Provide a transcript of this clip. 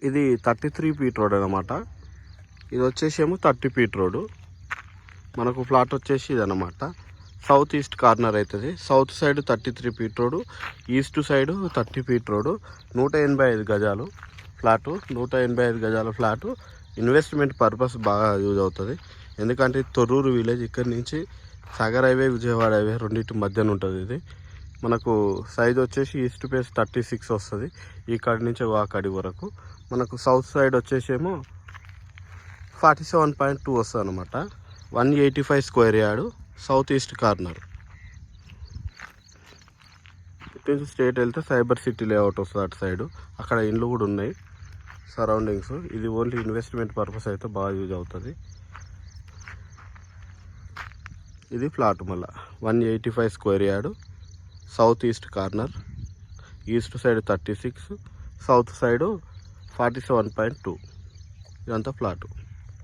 ఇది 33 feet road అనమాట. ఇది వచ్చేసేమో 30 ఫీట్ రోడ్డు. మనకు ఫ్లాట్ వచ్చేసి ఇది అనమాట. సౌత్ ఈస్ట్ కార్నర్ అవుతుంది. South side 33 feet road, east side 30 feet road. 185 గజాలు ఫ్లాటు. 185 గజాల ఫ్లాటు. ఇన్వెస్ట్మెంట్ పర్పస్ బాగా యూజ్ అవుతుంది. ఎందుకంటే తొర్రూరు విలేజ్ ఇక్కడి నుంచి సాగర్ హైవే, విజయవాడ హైవే రెండింటి మధ్యన ఉంటుంది. ఇది మనకు సైజ్ వచ్చేసి ఈస్ట్ ఫేస్ 36 వస్తుంది. ఇక్కడి నుంచి అక్కడి వరకు. మనకు సౌత్ సైడ్ వచ్చేసేమో 47.2 వస్తుంది అనమాట. 185 square yard, south east corner. ఇటు నుంచి స్ట్రేట్ వెళ్తే సైబర్ సిటీ లేఅవుట్ వస్తుంది అటు సైడు. అక్కడ ఇండ్లు కూడా ఉన్నాయి సరౌండింగ్స్. ఇది ఓన్లీ ఇన్వెస్ట్మెంట్ పర్పస్ అయితే బాగా యూజ్ అవుతుంది. ఇది ఫ్లాట్ మళ్ళీ 185 square yard, south east corner. East side 36, south side 47.2. ఇదంతా ఫ్లాటు.